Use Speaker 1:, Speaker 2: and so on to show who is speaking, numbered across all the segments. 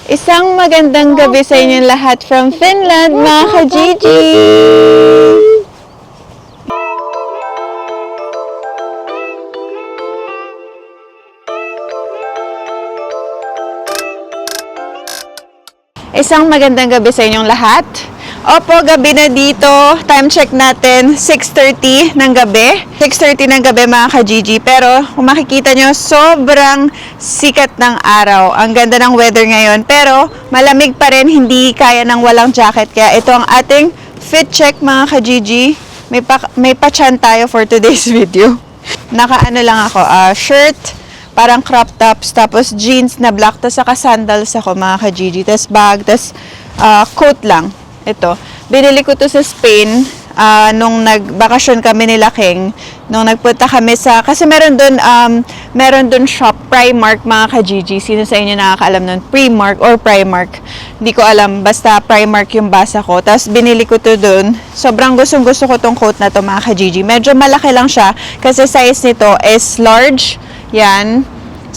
Speaker 1: Isang magandang gabi sa inyong lahat from Finland, mga ka-Gigi! Isang magandang gabi sa inyong lahat. Opo, gabi na dito. Time check natin, 6:30 ng gabi. 6:30 ng gabi mga ka-Gigi. Pero kung makikita nyo, sobrang sikat ng araw. Ang ganda ng weather ngayon. Pero malamig pa rin, hindi kaya ng walang jacket. Kaya ito ang ating fit check mga ka-Gigi. May pa-chan tayo for today's video. Naka-ano lang ako, shirt, parang crop tops, tapos jeans na black, tapos saka sandals ako mga ka-Gigi, tapos bag, tapos coat lang. Ito, binili ko to sa Spain nung nagbakasyon kami nila King, nung nagpunta kami sa, kasi meron dun shop, Primark mga ka-Gigi. Sino sa inyo nakakaalam nun? Primark or Primark? Hindi ko alam, basta Primark yung basa ko. Tapos binili ko to dun. Sobrang gustong-gusto ko tong coat na to mga ka-Gigi. Medyo malaki lang siya, kasi size nito is large. Yan.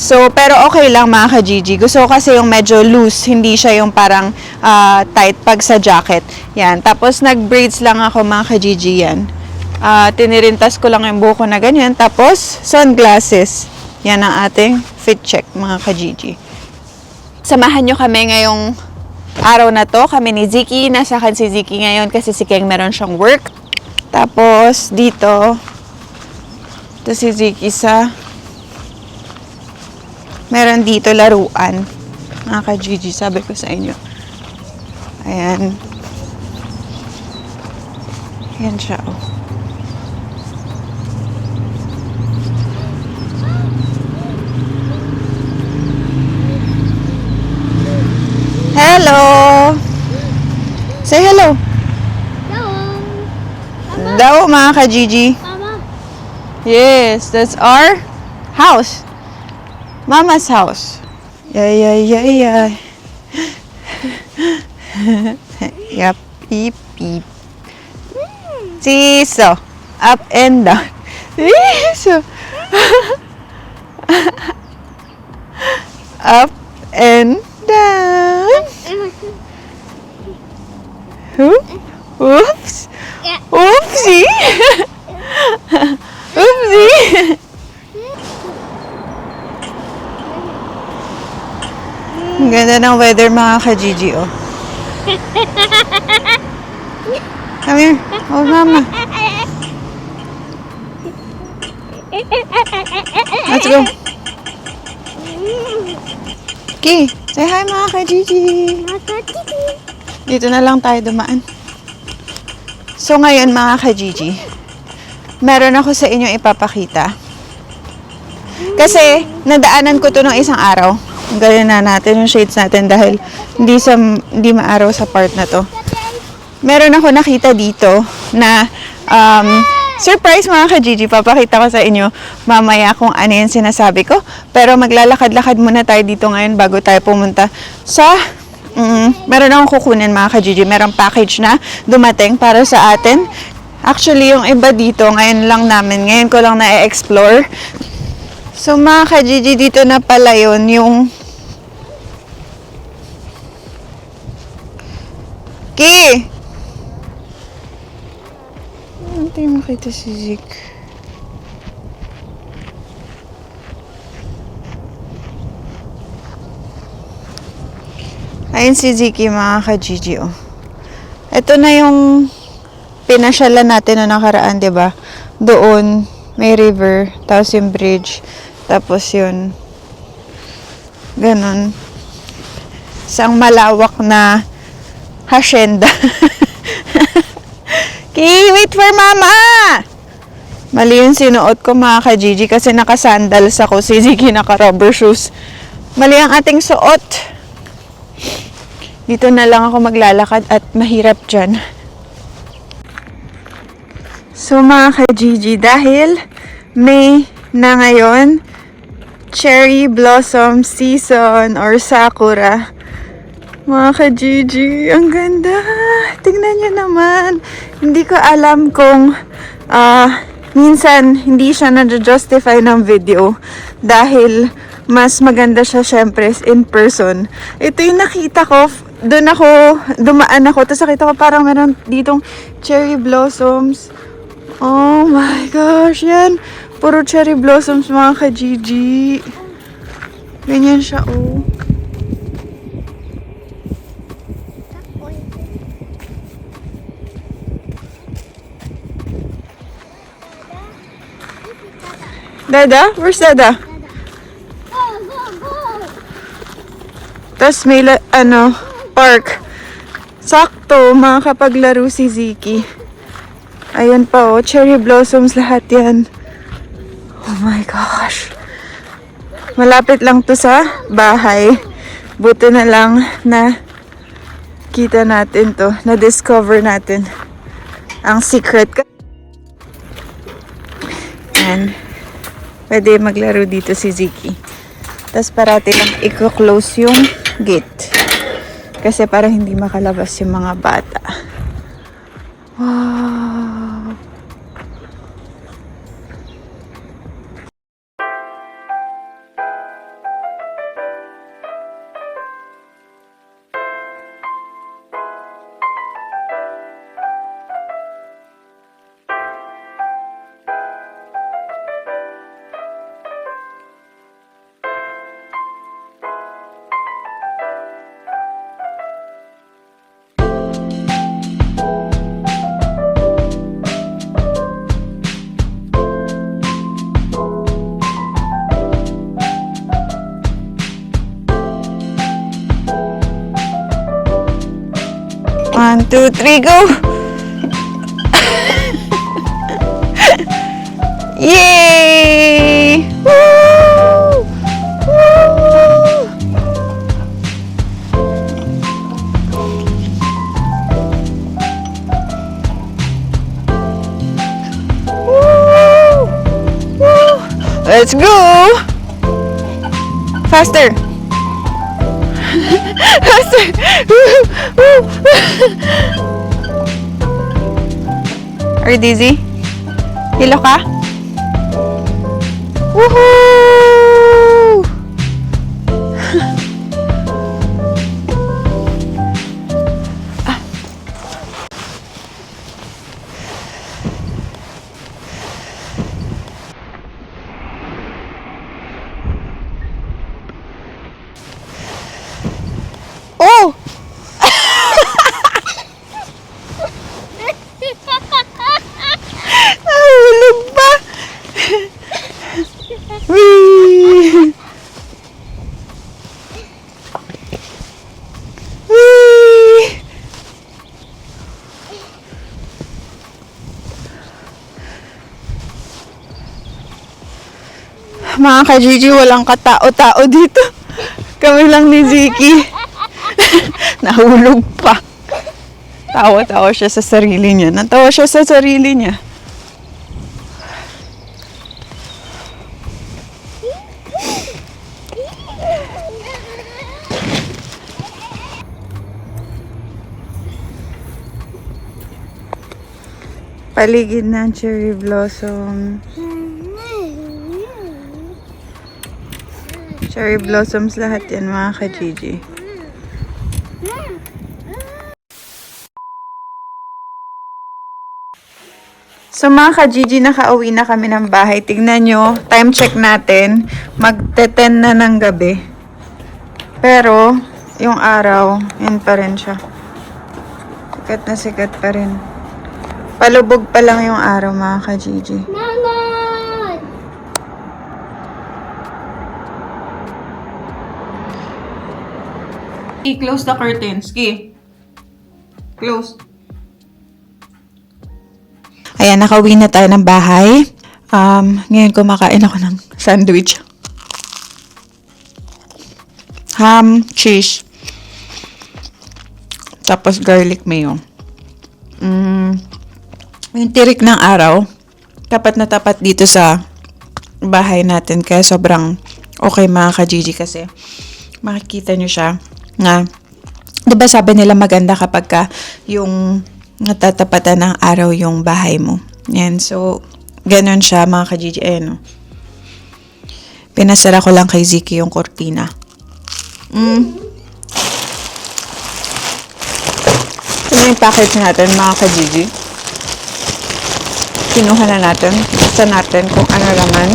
Speaker 1: So, pero okay lang mga ka-Gigi. Gusto ko kasi yung medyo loose, hindi siya yung parang tight pag sa jacket. Yan. Tapos, nag-braids lang ako mga ka-Gigi yan. Tinirintas ko lang yung buko na ganyan. Tapos, sunglasses. Yan ang ating fit check mga ka-Gigi. Samahan nyo kami ngayong araw na to. Kami ni Ziki. Nasa kan si Ziki ngayon kasi si Keng meron siyang work. Tapos, dito. Ito si Ziki sa meron dito laruan. Mga ka-Gigi, sabi ko sa inyo. Ayan. Ayan siya, oh. Hello! Say hello.
Speaker 2: Hello.
Speaker 1: Daw, mga ka-Gigi.
Speaker 2: Mama.
Speaker 1: Yes, that's our house. Mama's house. Yay. Yep, beep. Seesaw. Up and down. Seesaw. Up and down. Oops. Oopsie. Oopsie. Ang ganda ng weather mga ka-Gigi, oh. Come here. Oh, mama. Let's go. Okay. Say hi mga ka-Gigi. Dito na lang tayo dumaan. So ngayon mga ka-Gigi, meron ako sa inyo ipapakita. Kasi nadaanan ko to nung isang araw. Ganyan na natin yung shades natin dahil hindi maaraw sa part na to. Meron ako nakita dito na surprise mga ka-Gigi. Papakita ko sa inyo mamaya kung ano yung sinasabi ko. Pero maglalakad-lakad muna tayo dito ngayon bago tayo pumunta sa meron akong kukunin mga ka-Gigi. Merong package na dumating para sa atin. Actually, yung iba dito, ngayon ko lang na-explore. So mga ka-Gigi, dito na pala yun, yung Ki! Ano tayo makita si Zik? Ayun si Ziki mga ka-Gigi, oh. Ito na yung pinasyalan natin na nakaraan, diba? Doon, may river, tapos yung bridge, tapos yun, ganun. Isang malawak na hacienda. Okay, wait for mama! Mali yung sinuot ko mga ka-Gigi kasi naka-sandals ako. Si Ziki naka-rubber shoes. Mali ang ating suot. Dito na lang ako maglalakad at mahirap dyan. So mga ka-Gigi, dahil May na ngayon, cherry blossom season or sakura. Mga ka-Gigi, ang ganda. Tingnan nyo naman. Hindi ko alam kung minsan hindi siya na-justify ng video dahil mas maganda siya syempre in person. Ito yung nakita ko, dumaan ako, tapos nakita ko parang meron ditong cherry blossoms. Oh my gosh, yan. Puro cherry blossoms mga ka-Gigi. Ganyan siya, oh. Dada? Where's Dada? Tapos may park. Sakto, makakapaglaro si Ziki. Ayan pa, oh. Cherry blossoms lahat yan. Oh my gosh. Malapit lang to sa bahay. Buti na lang na kita natin to. Na-discover natin ang secret. Ayan. Pwede maglaro dito si Ziki. Tapos parati lang i-close yung gate. Kasi para hindi makalabas yung mga bata. Wow! One, two, three, go! Yay! Woo! Woo! Woo! Woo! Let's go! Faster! Faster! Are you dizzy? Hilo ka? Woohoo! Oh! Nahulog pa! Whee! Whee! Mga ka-Gigi, walang katao-tao dito. Kami lang ni Ziki. Nahulog pa. Tawa-tawa siya sa sarili niya. Natawa siya sa sarili niya. Paligid ng cherry blossom. Cherry blossoms lahat yan mga ka-Gigi. So mga ka-Gigi, nakauwi na kami ng bahay. Tignan nyo, time check natin. Magte-10 na ng gabi. Pero, yung araw, yun pa rin siya. Sikat na sikat pa rin. Palubog pa lang yung araw mga ka-Gigi. I-close the curtains. Ki. Close. Ayan, nakauwi na tayo ng bahay. Ngayon kumakain ako ng sandwich. Ham, cheese. Tapos garlic mayo. Yung tirik ng araw, tapat na tapat dito sa bahay natin. Kaya sobrang okay mga ka-Gigi kasi makikita nyo siya nga. Diba sabi nila maganda kapag ka yung natatapatan ng araw yung bahay mo. Yan. So, ganun siya mga ka-Gigi. Ayan o. Pinasara ko lang kay Ziki yung kurtina. Ito na yung package natin, mga ka-Gigi. Kinuha na natin. Buksan natin kung ano laman.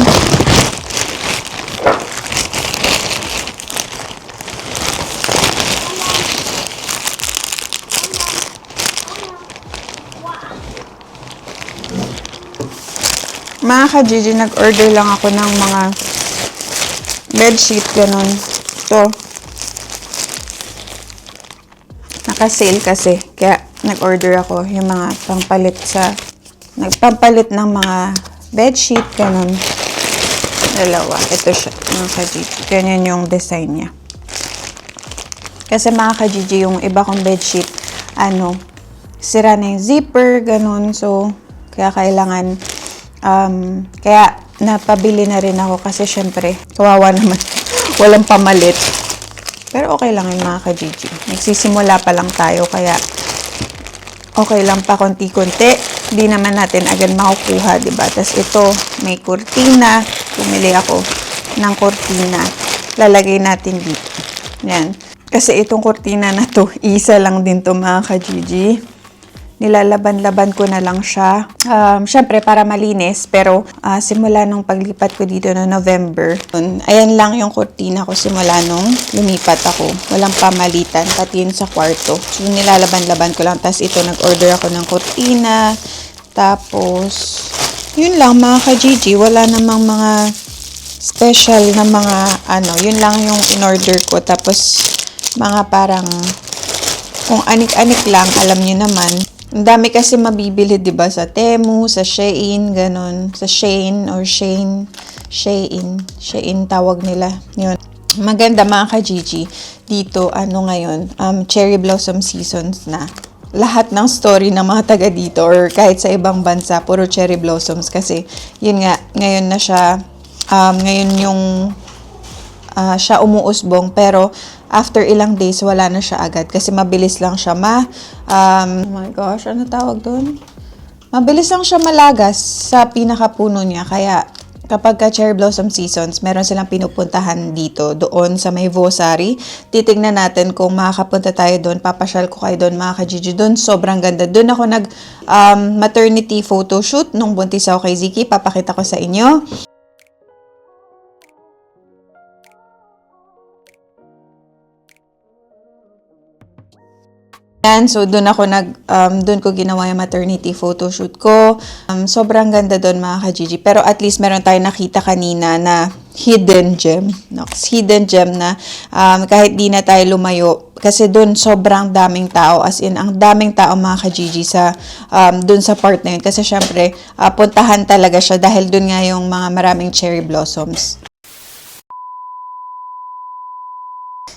Speaker 1: Mga ka-Gigi, nag-order lang ako ng mga bedsheet, ganun. Ito. Naka-sale kasi. Kaya nag-order ako yung mga nagpampalit ng mga bedsheet, ganun. Dalawa. Ito siya, mga ka-Gigi. Ganyan yung design niya. Kasi mga ka-Gigi, yung iba kong bedsheet, sira na yung zipper, ganun. So, kaya kailangan, kaya napabili na rin ako kasi syempre, kawawa naman. Walang pamalit. Pero okay lang yung mga ka-Gigi. Nagsisimula pa lang tayo, kaya okay lang pa konti-konti. Di naman natin agad makukuha, diba? Tapos ito, may kurtina. Pumili ako ng kurtina. Lalagay natin dito. Yan. Kasi itong kurtina na to, isa lang din to, mga ka-Gigi. Nilalaban-laban ko na lang siya. Syempre, para malinis. Pero, simula nung paglipat ko dito na November, ayan lang yung kurtina ko simula nung lumipat ako. Walang pamalitan, pati yun sa kwarto. So, nilalaban-laban ko lang. Tapos ito, nag-order ako ng kurtina. Tapos, yun lang, mga ka-Gigi. Wala namang mga special na mga, yun lang yung in-order ko. Tapos, mga parang, kung anik-anik lang, alam nyo naman. Ang dami kasi mabibili, diba? Sa Temu, sa Shein, ganun. Sa Shein or Shein. Shein tawag nila. Yun. Maganda, mga ka-Gigi. Dito, ngayon, cherry blossom seasons na. Lahat ng story ng mga taga dito or kahit sa ibang bansa, puro cherry blossoms. Kasi, yun nga, ngayon na siya, ngayon yung siya umuusbong. Pero, after ilang days, wala na siya agad. Kasi mabilis lang siya oh my gosh, ano tawag doon? Mabilis lang siya malagas sa pinakapuno niya. Kaya, kapag ka cherry blossom seasons, meron silang pinupuntahan dito, doon sa may Vosari. Titignan natin kung makakapunta tayo doon. Papasyal ko kayo doon, mga ka-Gigi. Doon, sobrang ganda. Doon ako maternity photoshoot nung buntis ako kay Ziki. Papakita ko sa inyo. Yan, so doon ako doon ko ginawa yung maternity photoshoot ko. Sobrang ganda doon, mga ka-Gigi. Pero at least meron tayong nakita kanina na hidden gem. No? Hidden gem na kahit di na tayo lumayo. Kasi doon sobrang daming tao. As in, ang daming tao, mga ka-Gigi, doon sa part na yun. Kasi syempre, puntahan talaga siya dahil doon nga yung mga maraming cherry blossoms.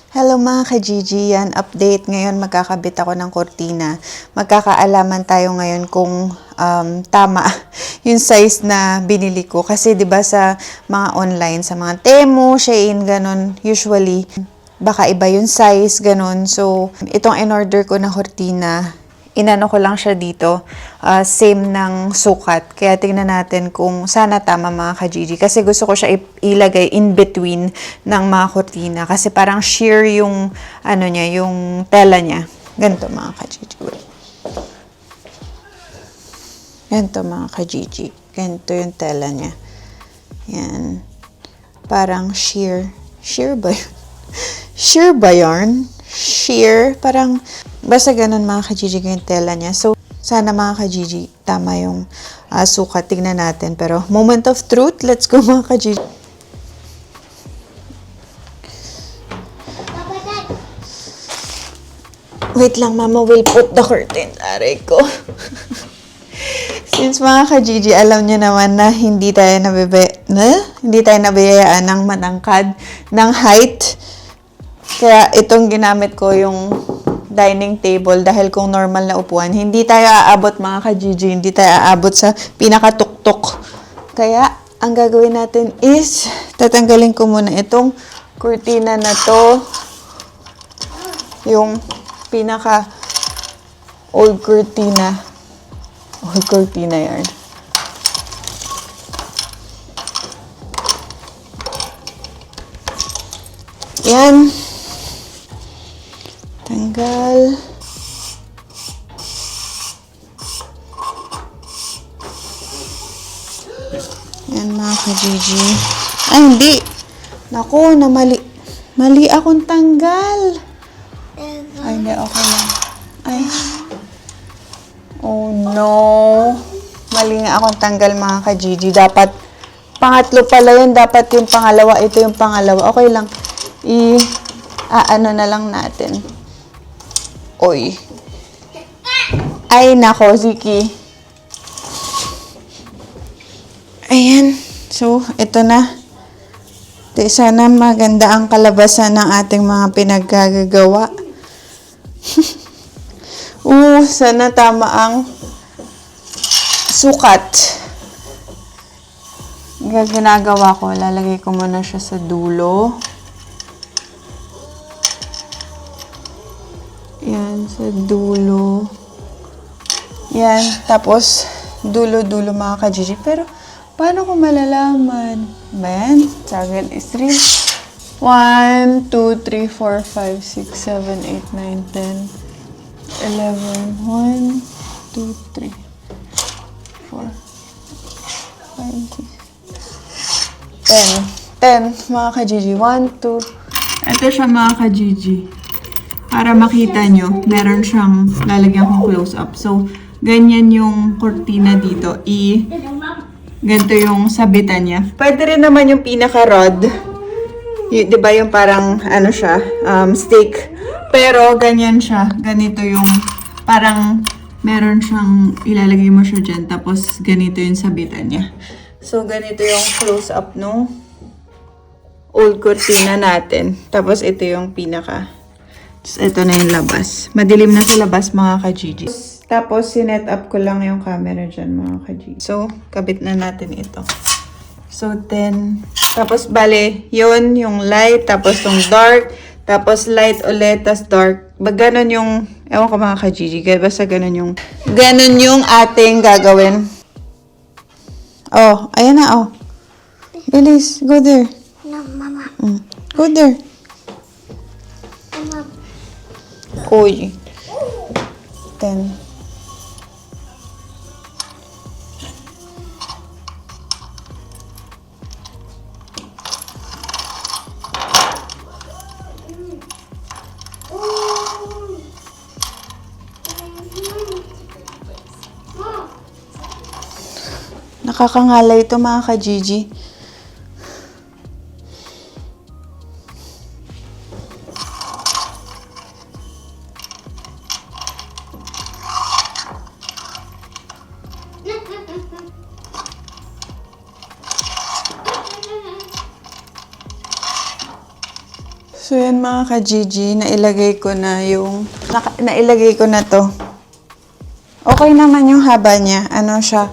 Speaker 1: Hello mga ka-Gigi, yan, update. Ngayon magkakabit ako ng kurtina. Magkakaalaman tayo ngayon kung tama yung size na binili ko. Kasi 'di ba sa mga online, sa mga Temu, Shein, ganun, usually baka iba yung size, ganun. So, itong in-order ko na kurtina, inano ko lang siya dito, same ng sukat. Kaya tingnan natin kung sana tama, mga ka-Gigi. Kasi gusto ko siya ilagay in between ng mga kurtina. Kasi parang sheer yung, yung tela niya. Ganito, mga ka-Gigi. Ganito, mga ka-Gigi. Ganito yung tela niya. Yan. Parang sheer. Sheer ba yun? Sheer ba yarn? Sheer. Parang, basta ganun, mga ka-Gigi, yung tela niya. So, sana, mga ka-Gigi, tama yung sukat. Tignan natin. Pero, moment of truth. Let's go, mga ka-Gigi. Wait lang, Mama will put the curtain. Aray ko. Since, mga ka-Gigi, alam niyo naman na hindi tayo nabiyayaan ng matangkad, ng height. Kaya itong ginamit ko yung dining table dahil kung normal na upuan, hindi tayo aabot, mga ka-Gigi, hindi tayo aabot sa pinakatuktok. Kaya, ang gagawin natin is, tatanggalin ko muna itong kurtina na to. Yung pinaka old kurtina. Old kurtina yan. Yan. Tanggal. Yan mga ka-Gigi. Ay, hindi. Naku, mali akong tanggal. Ay, hindi. Okay lang. Ay. Oh, no. Mali nga akong tanggal mga ka-Gigi. Dapat, pangatlo pala yun. Dapat yung pangalawa. Ito yung pangalawa. Okay lang. Ano na lang natin. Oy. Ay, nako, Ziki. Ayan. So, ito na. Sana maganda ang kalabasan ng ating mga pinaggagawa. Sana tama ang sukat. Ginagawa ko, lalagay ko muna siya sa dulo. Yan, sa dulo. Yan, tapos dulo-dulo mga ka-Gigi. Pero, paano ko malalaman? Ayan, tagil is 3. 1, 2, 3, 4, 5, 6, 7, 8, 9, 10, 11. 1, 2, 3, 4, 5, 6, 10. 10, mga ka-Gigi. 1, 2. Ito siya mga ka-Gigi. Para makita nyo, meron siyang lalagyan kong close-up. So, ganyan yung kurtina dito. Ganito yung sabitan niya. Pwede rin naman yung pinaka-rod. Di ba yung parang, ano siya, stick. Pero, ganyan siya. Ganito yung, parang, meron siyang, ilalagay mo siya dyan. Tapos, ganito yung sabitan niya. So, ganito yung close-up no old kurtina natin. Tapos, ito yung pinaka. Tapos, ito na yung labas. Madilim na sa labas, mga ka-Gigi. Tapos, sinet up ko lang yung camera dyan, mga ka-Gigi. So, kabit na natin ito. So, 10. Tapos, bale, yun, yung light, tapos yung dark, tapos light ulit, tapos dark. Ganon yung, ewan ko mga ka-Gigi, basta ganon yung ating gagawin. Oh, ayan na, oh. Bilis, go there.
Speaker 2: No, Mama.
Speaker 1: Go there.
Speaker 2: Mama.
Speaker 1: Uy. 10. Nakakangalay ito mga ka-Gigi. So yan mga ka-Gigi, nailagay ko na to. Okay naman yung haba niya. Ano siya?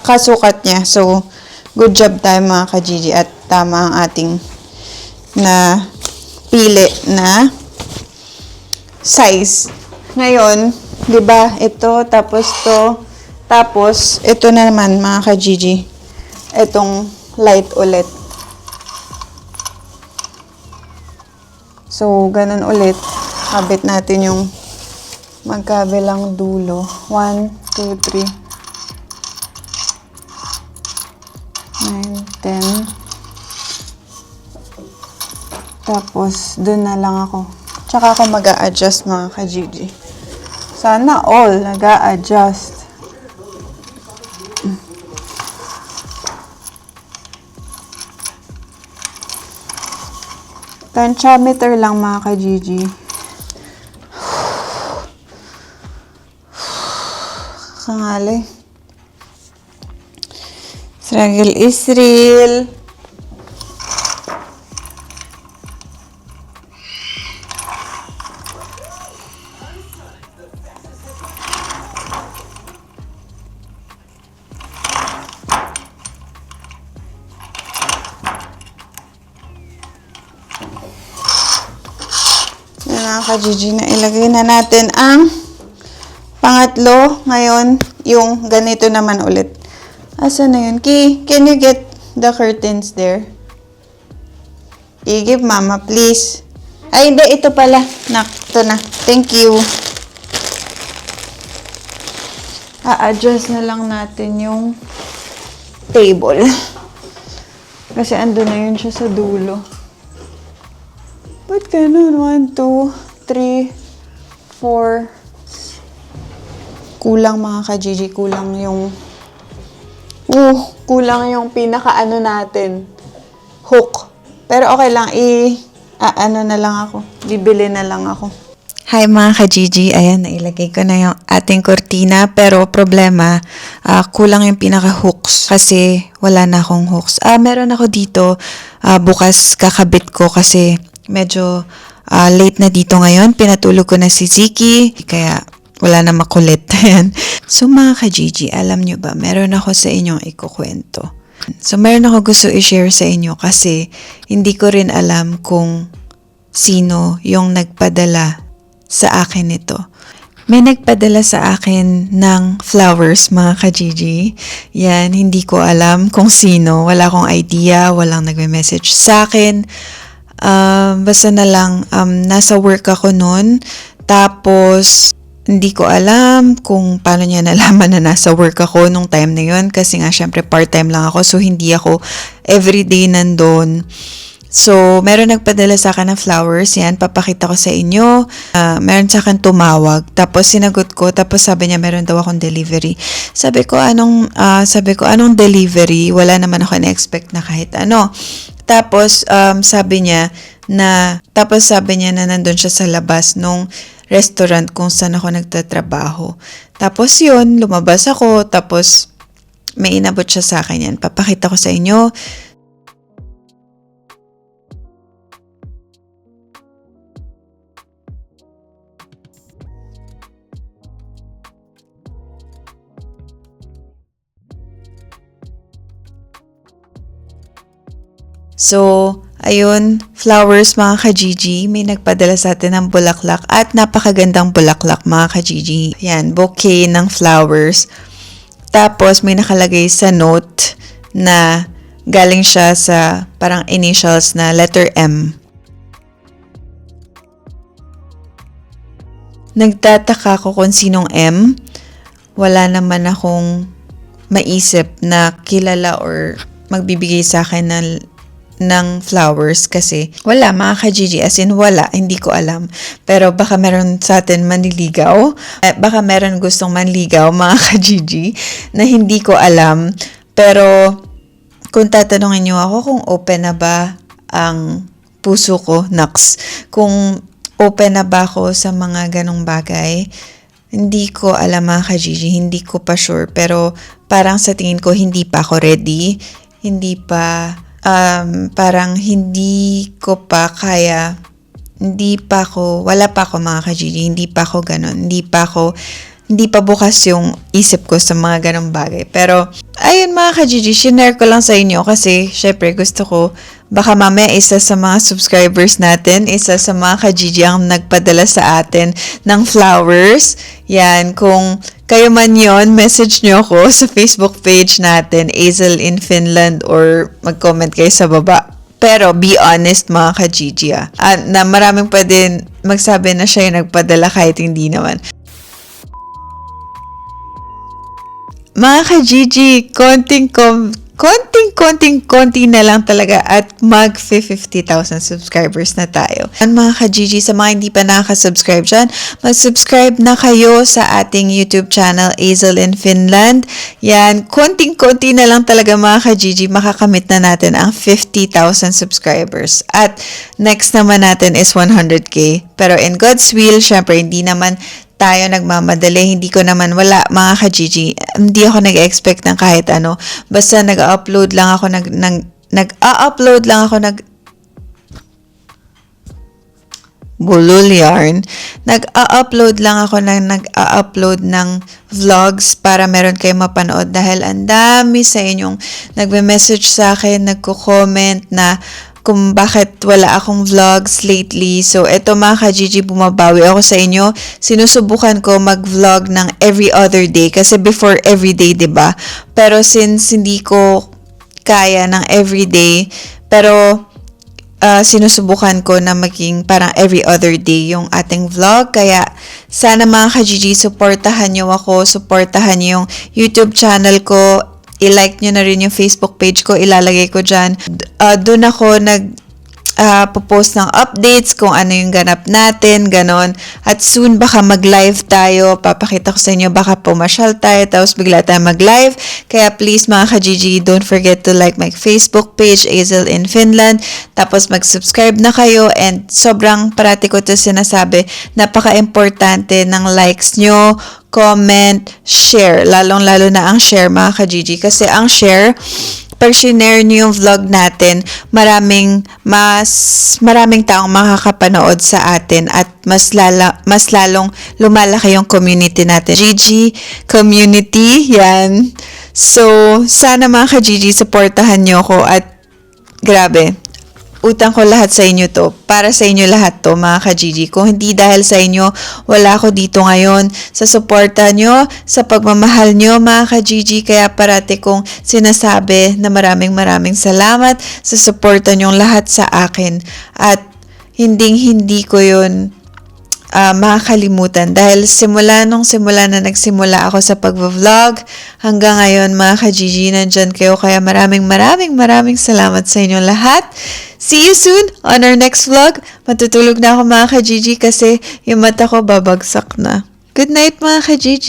Speaker 1: Kasukat niya. So, good job tayo mga ka-Gigi at tama ang ating na pili na size. Ngayon, 'di ba? Ito tapos ito na naman mga ka-Gigi. Itong light ulit. So, ganun ulit. Kabit natin yung magkabilang dulo. 1, 2, 3, 9, 10. Tapos, dun na lang ako. Tsaka ako mag-a-adjust mga ka-Gigi. Sana all nag-a-adjust. Tensiometer lang mga ka-Gigi. Kangali. Struggle is real. Mga ka-Gigi, na ilagay na natin ang pangatlo. Ngayon, yung ganito naman ulit. Asa na yun? Ki, can you get the curtains there? I-give mama, please. Ay, hindi. Ito pala. Ito na. Thank you. A-adjust na lang natin yung table. Kasi ando na yun siya sa dulo. Ba't ganun? 1, 2, 3, 4. Kulang mga ka-Gigi. Kulang yung... kulang yung pinaka-ano natin. Hook. Pero okay lang. Ano na lang ako. Bibili na lang ako. Hi mga ka-Gigi. Ayan, nailagay ko na yung ating kurtina. Pero problema, kulang yung pinaka-hooks. Kasi wala na akong hooks. Meron ako dito. Bukas kakabit ko kasi medyo late na dito ngayon. Pinatulog ko na si Ziki. Kaya wala na makulit. Ayan. So mga ka-Gigi, alam nyo ba, meron ako sa inyong ikukwento. So meron ako gusto i-share sa inyo kasi hindi ko rin alam kung sino yung nagpadala sa akin ito. May nagpadala sa akin ng flowers, mga ka-Gigi. Yan, hindi ko alam kung sino. Wala akong idea, walang nagme-message sa akin. Basta na lang, nasa work ako noon. Tapos, hindi ko alam kung paano niya nalaman na nasa work ako nung time na yun. Kasi nga, syempre, part-time lang ako. So, hindi ako everyday nandun. So, meron nagpadala sa akin ng flowers. Yan, papakita ko sa inyo. Meron sa akin tumawag. Tapos, sinagot ko. Tapos, sabi niya, meron daw akong delivery. Sabi ko, anong delivery? Wala naman ako na-expect na kahit ano. Tapos, sabi niya na nandun siya sa labas nung restaurant kung saan ako nagtatrabaho. Tapos, yun, lumabas ako. Tapos, may inabot siya sa akin yan. Papakita ko sa inyo. So, ayun, flowers mga ka-Gigi. May nagpadala sa atin ng bulaklak at napakagandang bulaklak mga ka-Gigi. Yan, bouquet ng flowers. Tapos, may nakalagay sa note na galing siya sa parang initials na letter M. Nagtataka ko kung sinong M. Wala naman akong maisip na kilala or magbibigay sa akin ng flowers kasi wala mga ka-Gigi, as in wala, hindi ko alam. Pero baka meron sa atin manliligaw, baka meron gustong manligaw mga ka-Gigi na hindi ko alam. Pero kung tatanungin niyo ako kung open na ba ang puso ko, naks, kung open na ba ako sa mga ganong bagay, hindi ko alam mga ka-Gigi, hindi ko pa sure. Pero parang sa tingin ko hindi pa ako ready, hindi pa parang hindi ko pa kaya, wala pa ako mga ka-Gigi, hindi pa ako ganun, hindi pa bukas yung isip ko sa mga ganong bagay. Pero, ayun mga ka-Gigi, shinare ko lang sa inyo kasi, syempre, gusto ko, baka mamaya isa sa mga subscribers natin, isa sa mga ka-Gigi ang nagpadala sa atin ng flowers. Yan, kung kayo man yon, message nyo ako sa Facebook page natin, Azel in Finland, or mag-comment kayo sa baba. Pero, be honest mga ka-Gigi na maraming pwede magsabi na siya yung nagpadala kahit hindi naman. Mga ka-Gigi, konting-konti na lang talaga at mag 50,000 subscribers na tayo. Mga ka-Gigi, sa mga hindi pa nakaka-subscribe dyan, mag-subscribe na kayo sa ating YouTube channel, Azel in Finland. Yan, konting-konti na lang talaga mga ka-Gigi, makakamit na natin ang 50,000 subscribers. At next naman natin is 100K. Pero in God's will, syempre, hindi naman tayo nagmamadali, hindi ko naman wala mga ka-Gigi, hindi ako nag-expect ng kahit ano, basta nag-upload lang ako bulol yarn, nag-upload ng vlogs para meron kayong mapanood dahil ang dami sa inyong nagme-message sa akin, nagko-comment na kung bakit wala akong vlogs lately. So, eto mga ka-Gigi, bumabawi ako sa inyo. Sinusubukan ko mag-vlog ng every other day kasi before everyday, 'di ba? Pero since hindi ko kaya ng everyday, pero sinusubukan ko na maging parang every other day yung ating vlog. Kaya sana mga ka-GG, supportahan nyo ako, supportahan nyo yung YouTube channel ko, i-like nyo na rin yung Facebook page ko, ilalagay ko dyan. Doon ako popost ng updates kung ano yung ganap natin, ganon. At soon baka mag-live tayo, papakita ko sa inyo, baka pumasyal tayo, tapos bigla tayo mag-live. Kaya please mga ka-GG, don't forget to like my Facebook page, Azel in Finland. Tapos mag-subscribe na kayo, and sobrang parati ko ito sinasabi, napaka-importante ng likes nyo, comment, share. Lalong-lalo na ang share mga ka-GG. Kasi ang share, pag share niyo yung vlog natin, maraming taong makakapanood sa atin at mas lalong lumalaki yung community natin. GG community, yan. So, sana mga ka-GG, supportahan niyo ako at grabe. Utang ko lahat sa inyo to. Para sa inyo lahat to, mga ka-GG. Kung hindi dahil sa inyo, wala ako dito ngayon. Sa suporta nyo, sa pagmamahal nyo, mga ka-GG. Kaya parati kong sinasabi na maraming salamat sa suporta nyong lahat sa akin. At hindi ko yun makakalimutan. Dahil simula na nagsimula ako sa pag-vlog, hanggang ngayon, mga ka-GG, nandyan kayo. Kaya maraming salamat sa inyo lahat. See you soon on our next vlog. Matutulog na ako mga ka-GG kasi yung mata ko babagsak na. Good night mga ka-GG!